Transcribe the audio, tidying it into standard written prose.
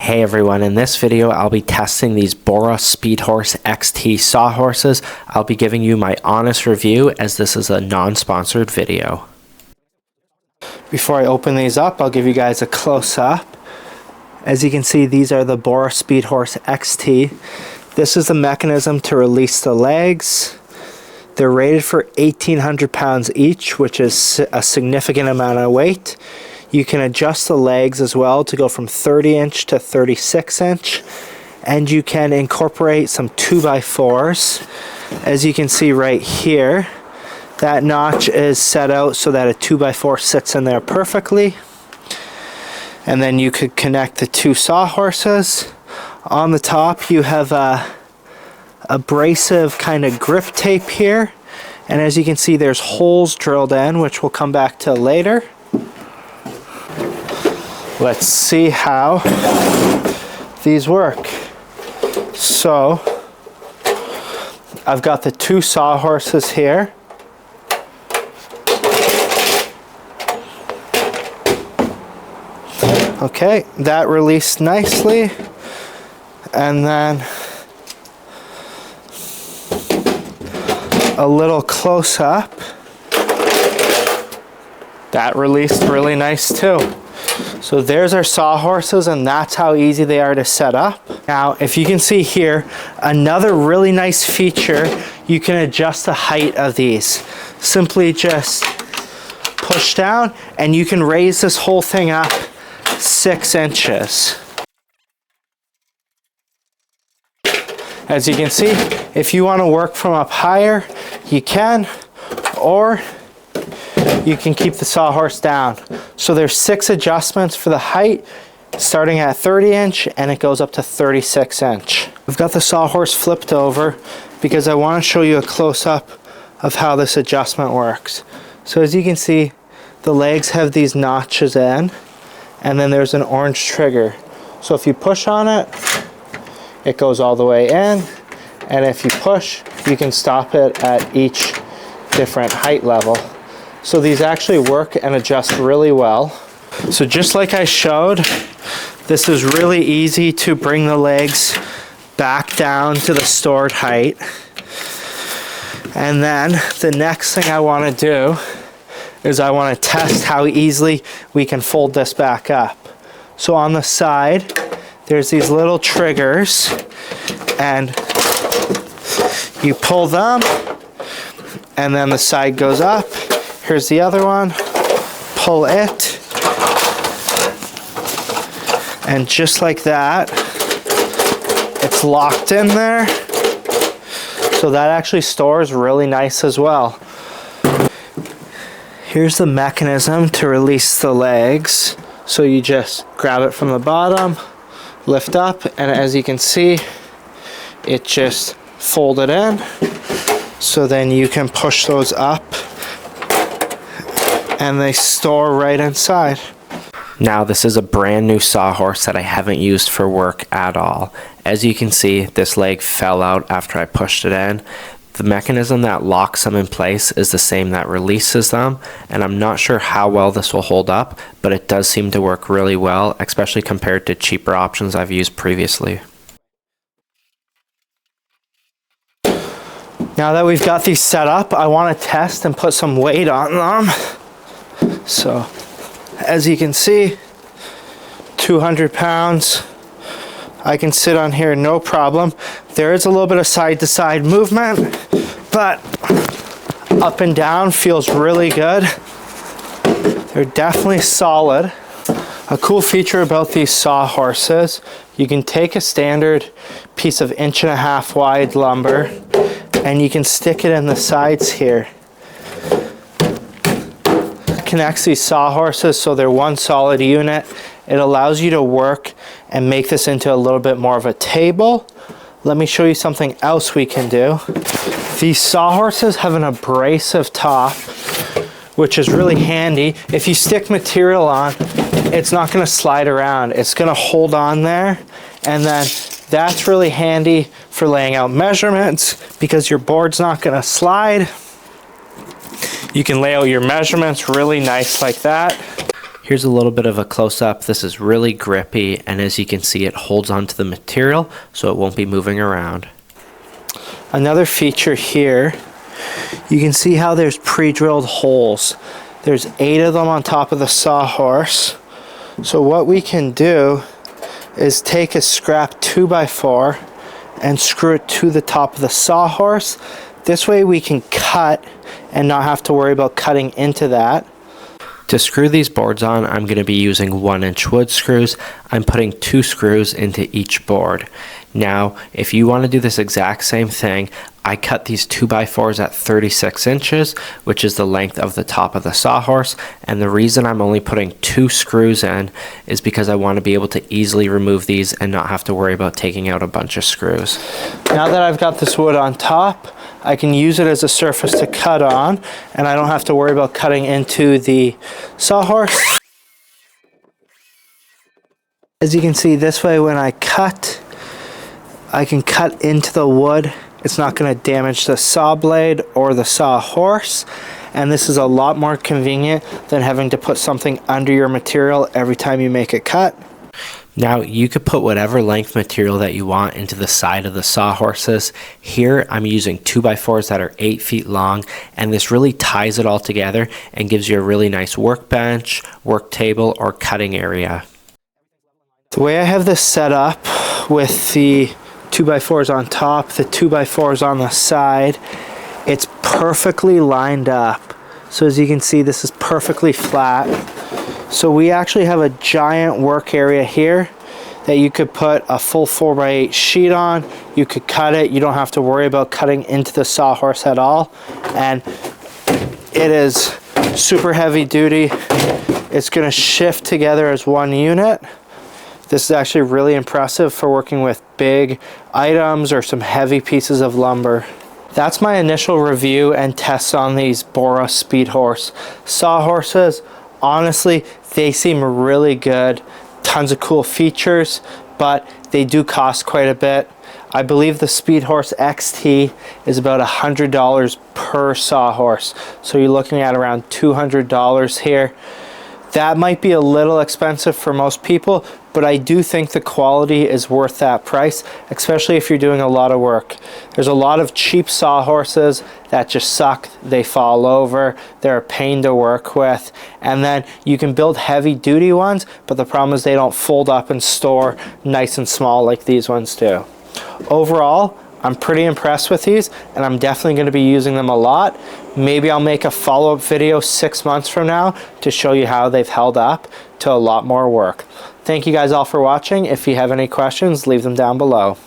Hey everyone, in this video I'll be testing these BORA Speedhorse Xt sawhorses. I'll be giving you my honest review as this is a non-sponsored video. Before I open these up, I'll give you guys a close-up. As you can see, these are the BORA Speedhorse Xt. This is the mechanism to release the legs. They're rated for 1,800 pounds each, which is a significant amount of weight. You can adjust the legs as well to go from 30-inch to 36-inch, and you can incorporate some 2x4s. As you can see right here, that notch is set out so that a 2x4 sits in there perfectly. And then you could connect the two sawhorses. On the top you have a abrasive kind of grip tape here, and as you can see there's holes drilled in, which we'll come back to later. Let's see how these work. So I've got the two sawhorses here. Okay, that released nicely, and then a little close up. That released really nice too. So there's our sawhorses, and that's how easy they are to set up. Now, if you can see here, another really nice feature, you can adjust the height of these. Simply just push down, and you can raise this whole thing up 6 inches. As you can see, if you want to work from up higher, you can, or you can keep the sawhorse down. So there's 6 adjustments for the height, starting at 30-inch, and it goes up to 36-inch. I've got the sawhorse flipped over because I want to show you a close-up of how this adjustment works. So as you can see, the legs have these notches in, and then there's an orange trigger. So if you push on it, it goes all the way in, and if you push, you can stop it at each different height level. So these actually work and adjust really well. So just like I showed, this is really easy to bring the legs back down to the stored height. And then the next thing I want to do is I want to test how easily we can fold this back up. So on the side, there's these little triggers, and you pull them, and then the side goes up. Here's the other one, pull it, and just like that, it's locked in there. So that actually stores really nice as well. Here's the mechanism to release the legs. So you just grab it from the bottom, lift up, and as you can see, it just folded in. So then you can push those up, and they store right inside. Now this is a brand new sawhorse that I haven't used for work at all. As you can see, this leg fell out after I pushed it in. The mechanism that locks them in place is the same that releases them, and I'm not sure how well this will hold up, but it does seem to work really well, especially compared to cheaper options I've used previously. Now that we've got these set up, I want to test and put some weight on them. So, as you can see, 200 pounds. I can sit on here no problem. There is a little bit of side-to-side movement, but up and down feels really good. They're definitely solid. A cool feature about these sawhorses, you can take a standard piece of 1.5 inch wide lumber, and you can stick it in the sides here. Connects these sawhorses so they're one solid unit. It allows you to work and make this into a little bit more of a table. Let me show you something else we can do. These sawhorses have an abrasive top, which is really handy. If you stick material on, it's not going to slide around. It's going to hold on there, and then that's really handy for laying out measurements because your board's not going to slide. You can lay out your measurements really nice like that. Here's a little bit of a close-up. This is really grippy, and as you can see, it holds onto the material so it won't be moving around. Another feature here, you can see how there's pre-drilled holes. There's 8 of them on top of the sawhorse. So what we can do is take a scrap 2x4 and screw it to the top of the sawhorse. This way we can cut and not have to worry about cutting into that. To screw these boards on, I'm going to be using 1-inch wood screws. I'm putting 2 screws into each board. Now, if you want to do this exact same thing, I cut these 2x4s at 36 inches, which is the length of the top of the sawhorse. And the reason I'm only putting 2 screws in is because I want to be able to easily remove these and not have to worry about taking out a bunch of screws. Now that I've got this wood on top, I can use it as a surface to cut on, and I don't have to worry about cutting into the sawhorse. As you can see, this way when I cut, I can cut into the wood. It's not going to damage the saw blade or the sawhorse, and this is a lot more convenient than having to put something under your material every time you make a cut. Now, you could put whatever length material that you want into the side of the sawhorses. Here, I'm using 2x4s that are 8 feet long, and this really ties it all together and gives you a really nice workbench, work table, or cutting area. The way I have this set up with the 2x4s on top, the 2x4s on the side, it's perfectly lined up. So as you can see, this is perfectly flat. So we actually have a giant work area here that you could put a full 4x8 sheet on. You could cut it. You don't have to worry about cutting into the sawhorse at all. And it is super heavy duty. It's going to shift together as one unit. This is actually really impressive for working with big items or some heavy pieces of lumber. That's my initial review and tests on these BORA Speedhorse sawhorses. Honestly, they seem really good. Tons of cool features, but they do cost quite a bit. I believe the Speedhorse Xt is about $100 per sawhorse. So you're looking at around $200 here. That might be a little expensive for most people, but I do think the quality is worth that price, especially if you're doing a lot of work. There's a lot of cheap sawhorses that just suck. They fall over. They're a pain to work with. And then you can build heavy duty ones, but the problem is they don't fold up and store nice and small like these ones do. Overall, I'm pretty impressed with these, and I'm definitely going to be using them a lot. Maybe I'll make a follow-up video 6 months from now to show you how they've held up to a lot more work. Thank you guys all for watching. If you have any questions, leave them down below.